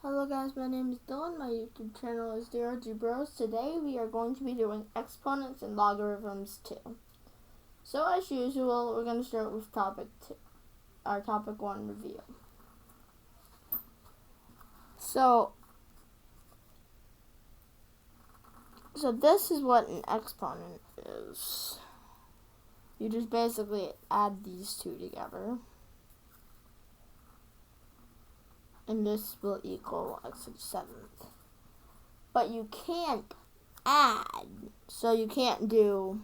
Hello guys, my name is Dylan. My YouTube channel is DRG Bros. Today we are going to be doing exponents and logarithms 2. So as usual, we're going to start with our topic 1 review. So this is what an exponent is. You just basically add these two together. And this will equal x to the 7th. But you can't add, so you can't use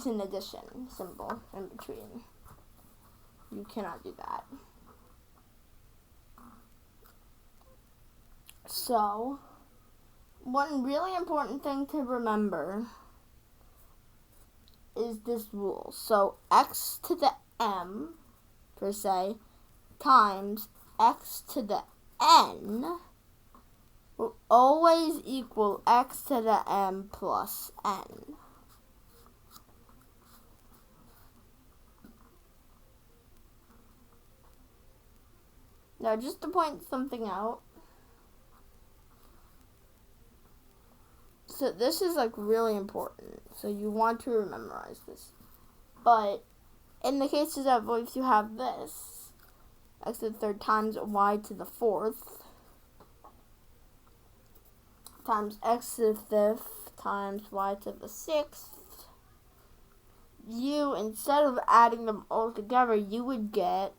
an addition symbol in between. You cannot do that. So, one really important thing to remember is this rule. So x to the m, per se, times x to the n will always equal x to the m plus n. Now, just to point something out, so this is really important, so you want to memorize this. But in the cases of if you have this, x to the 3rd times y to the 4th times x to the 5th times y to the 6th, instead of adding them all together, you would get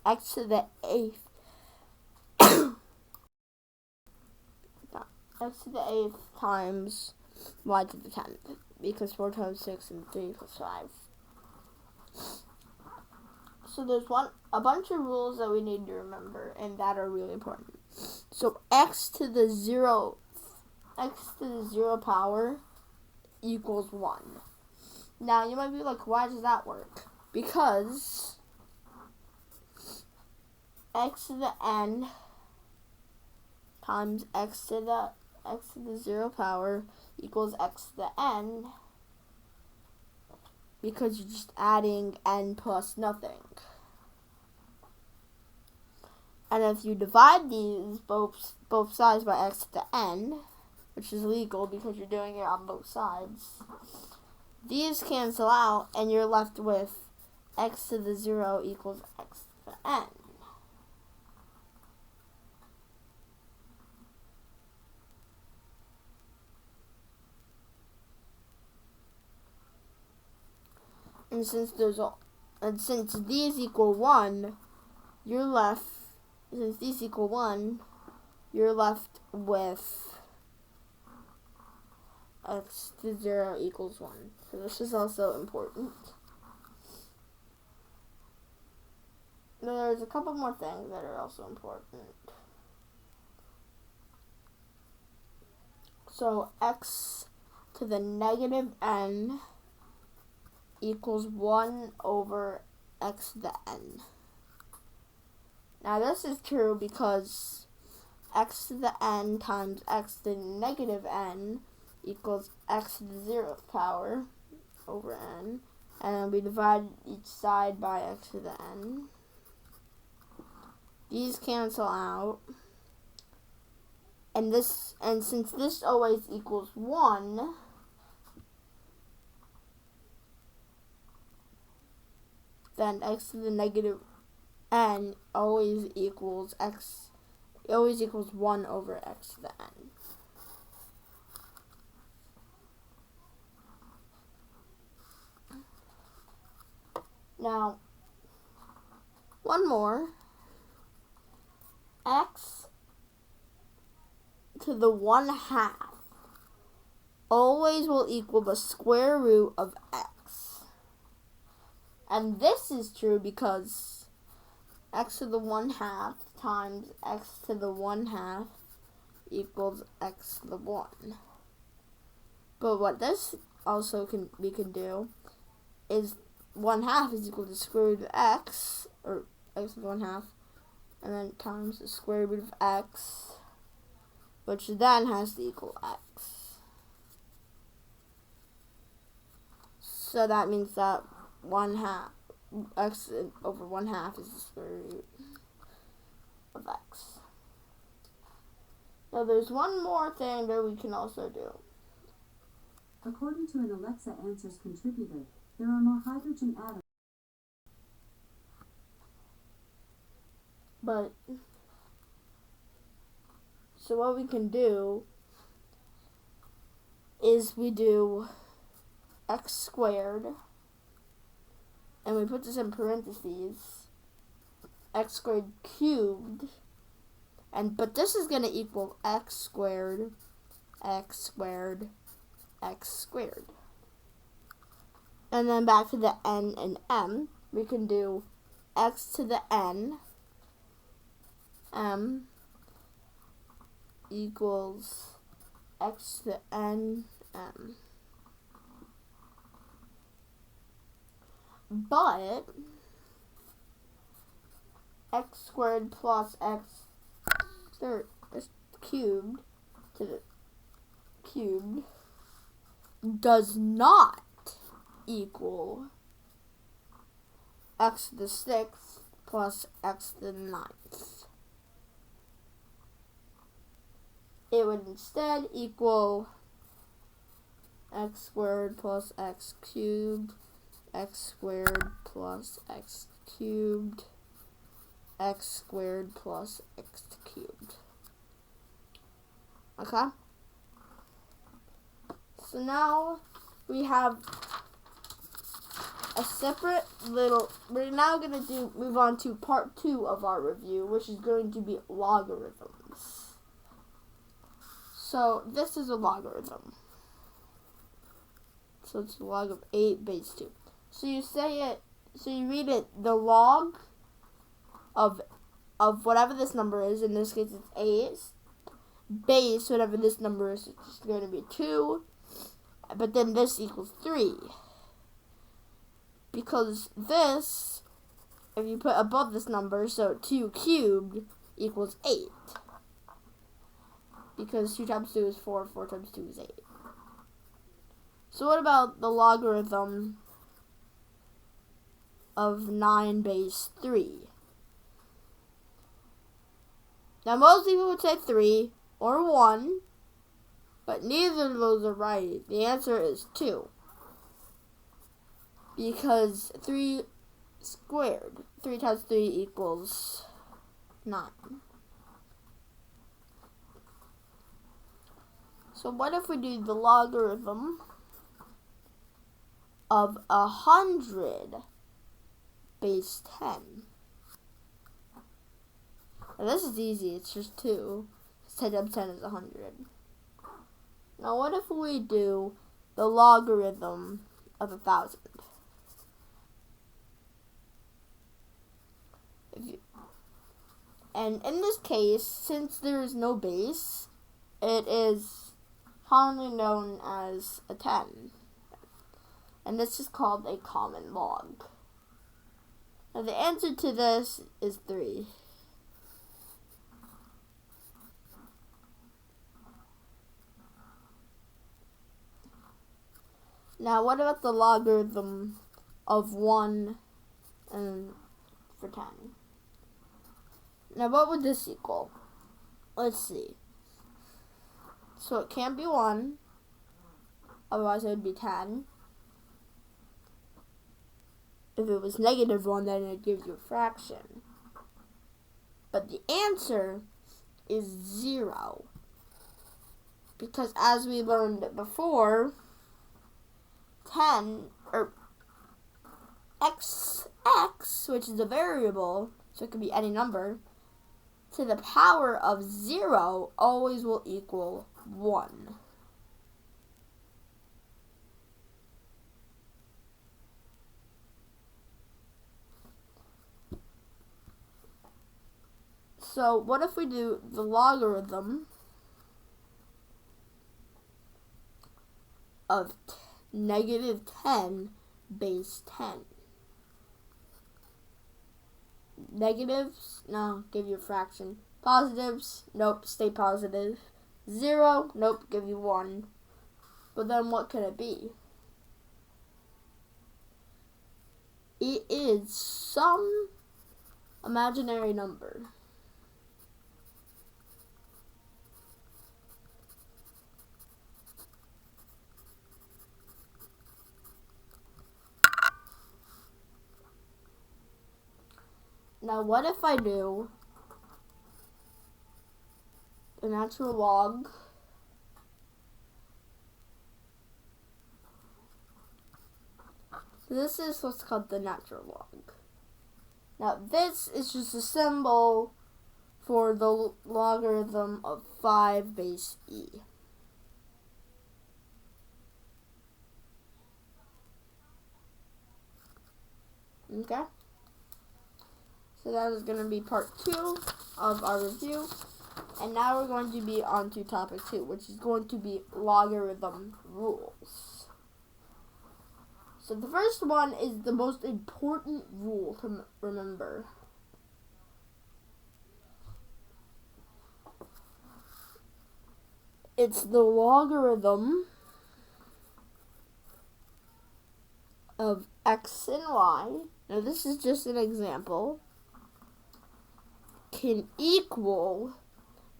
x to the 8th x to the 8th times y to the 10th, because 4 times 6 and 3 equals 5. So there's a bunch of rules that we need to remember, and that are really important. So x to the 0 power equals 1. Now you might be like, why does that work? Because x to the n times x to the 0 power equals x to the n, because you're just adding n plus nothing. And if you divide these both sides by x to the n, which is legal because you're doing it on both sides, these cancel out and you're left with x to the 0 equals x to the n. And since these equal 1, you're left with x to 0 equals 1. So this is also important. Now there's a couple more things that are also important. So x to the negative n equals 1 over x to the n. Now this is true because x to the n times x to the negative n equals x to the 0th power over n, and then we divide each side by x to the n. These cancel out, and since this always equals 1, then x to the negative n always equals 1 over x to the n. Now, one more. X to the 1/2 always will equal the square root of x. And this is true because x to the 1/2 times x to the 1/2 equals x to the 1. But what this also we can do is 1/2 is equal to the square root of x, or x to the 1/2, and then times the square root of x, which then has to equal x. So that means that 1/2 x over 1/2 is the square root of x. Now there's one more thing that we can also do. According to an Alexa Answers contributor, there are more hydrogen atoms. But, so what we can do is we do x squared, and we put this in parentheses, x squared cubed, but this is going to equal x squared, x squared, x squared. And then back to the n and m, we can do x to the n, m equals x to the n, m. But x squared plus x cubed to the cubed does not equal x to the 6th plus x to the 9th. It would instead equal x squared plus x cubed, x squared plus x cubed, x squared plus x cubed. Okay? So now we have a separate little, we're now going to move on to part 2 of our review, which is going to be logarithms. So this is a logarithm. So it's the log of 8 base 2. So you read it, the log of whatever this number is, in this case it's 8, base, whatever this number is, it's just going to be 2, but then this equals 3. Because this, if you put above this number, so 2 cubed equals 8. Because 2 times 2 is 4, 4 times 2 is 8. So what about the logarithm of 9 base 3? Now most people would say 3 or 1, but neither of those are right. The answer is 2. Because 3 squared, 3 times 3 equals 9. So what if we do the logarithm of 100 base 10? Now this is easy, it's just 2. 10 times 10 is 100. Now what if we do the logarithm of 1,000? And in this case, since there is no base, it is commonly known as a 10. And this is called a common log. Now the answer to this is 3. Now what about the logarithm of 1 and for 10? Now what would this equal? Let's see. So it can't be 1, otherwise it would be 10. If it was negative 1, then it gives you a fraction. But the answer is 0. Because as we learned before, 10, or x, which is a variable, so it could be any number, to the power of 0 always will equal 1. So what if we do the logarithm of negative 10 base 10? Negatives, no, give you a fraction. Positives, nope, stay positive. 0, nope, give you 1. But then what could it be? It is some imaginary number. Now, what if I do the natural log this is what's called the natural log. Now, this is just a symbol for the logarithm of 5 base e. Okay? So that is going to be part 2 of our review. And now we're going to be on to topic 2, which is going to be logarithm rules. So the first one is the most important rule to remember. It's the logarithm of x and y. Now this is just an example. Can equal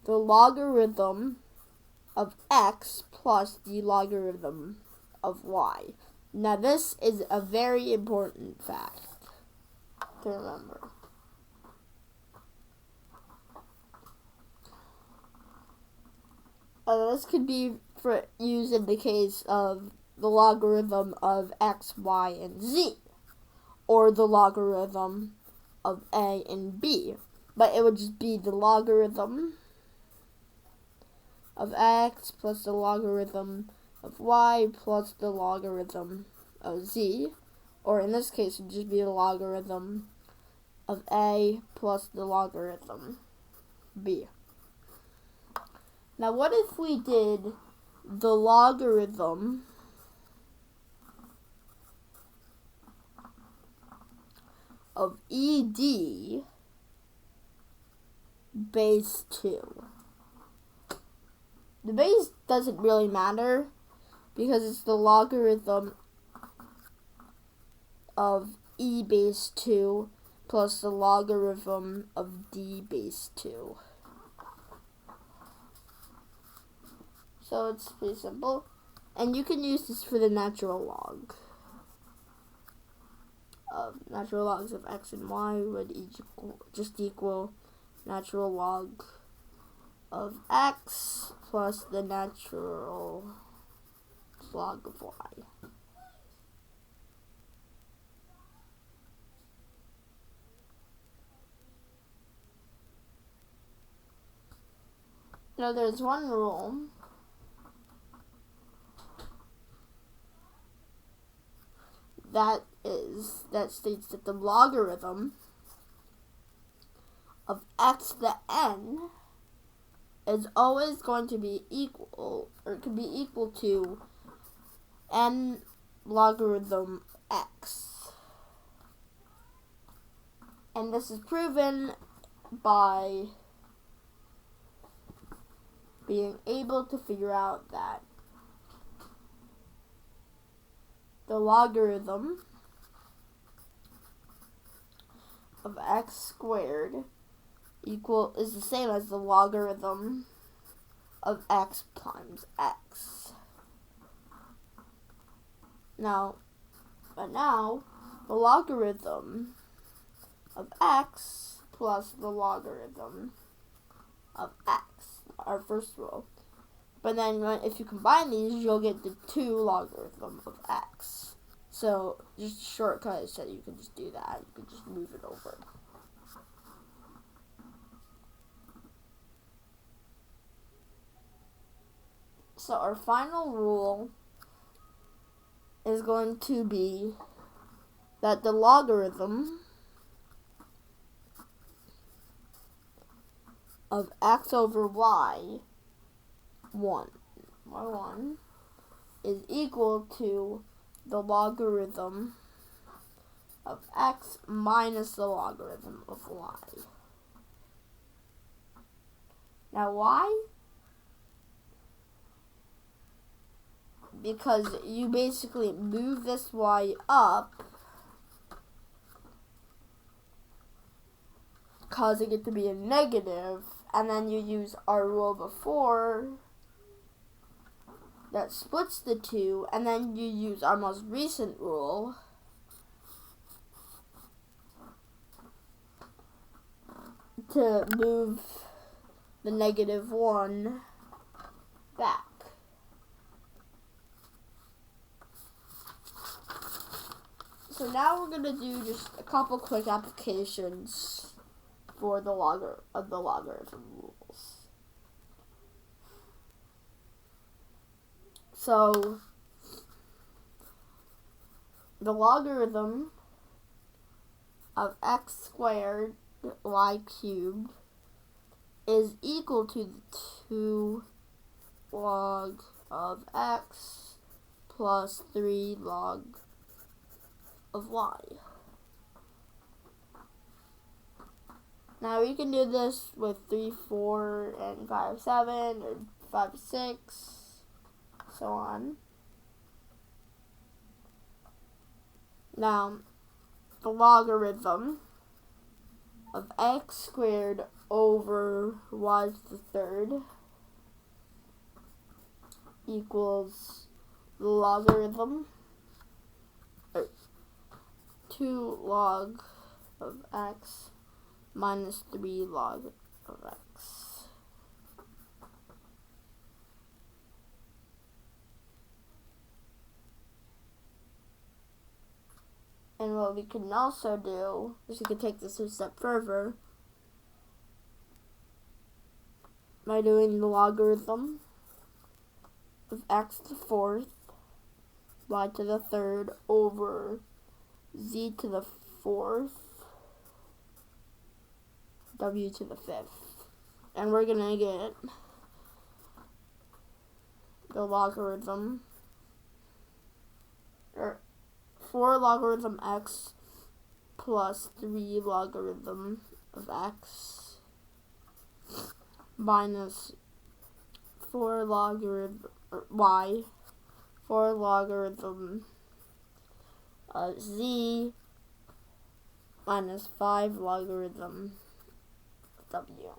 the logarithm of x plus the logarithm of y. Now this is a very important fact to remember. This could be used in the case of the logarithm of x, y, and z, or the logarithm of a and b. But it would just be the logarithm of x plus the logarithm of y plus the logarithm of z, or in this case it would just be the logarithm of a plus the logarithm b. Now what if we did the logarithm of ed base 2? The base doesn't really matter because it's the logarithm of e base 2 plus the logarithm of d base 2. So it's pretty simple. And you can use this for the natural log. Natural logs of x and y would just equal natural log of x plus the natural log of y. Now there's one rule that states that the logarithm of x to the n is always going to be equal, or it can be equal to n logarithm x. And this is proven by being able to figure out that the logarithm of x squared is the same as the logarithm of x times x. Now, the logarithm of x plus the logarithm of x, our first rule. But then if you combine these, you'll get the 2 logarithm of x. So just a shortcut is that you can just do that. You can just move it over. So our final rule is going to be that the logarithm of x over y, 1 is equal to the logarithm of x minus the logarithm of y. Now why? Because you basically move this y up causing it to be a negative, and then you use our rule before that splits the two, and then you use our most recent rule to move the -1 back. So now we're going to do just a couple quick applications for the logarithm rules. So the logarithm of x squared y cubed is equal to the 2 log of x plus 3 log of y. Now we can do this with 3, 4, and 5, 7, or 5, 6, so on. Now, the logarithm of x squared over y to the third equals the logarithm 2 log of x minus 3 log of x. And what we can also do is we can take this a step further by doing the logarithm of x to the fourth, y to the third over z to the fourth, w to the fifth. And we're going to get the logarithm, or 4 logarithm x plus 3 logarithm of x minus 4 logarithm y, 4 logarithm of z minus 5 logarithm w.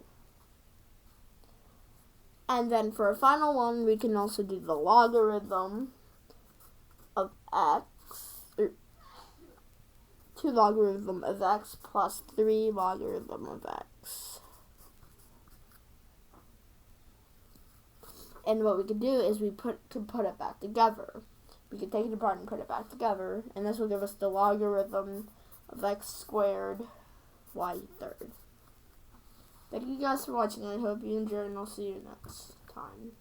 And then for a final one, we can also do the logarithm of x, or 2 logarithm of x plus 3 logarithm of x. And what we can do is we can put it back together. We can take it apart and put it back together, and this will give us the logarithm of x squared y third. Thank you guys for watching. I hope you enjoyed, and I'll see you next time.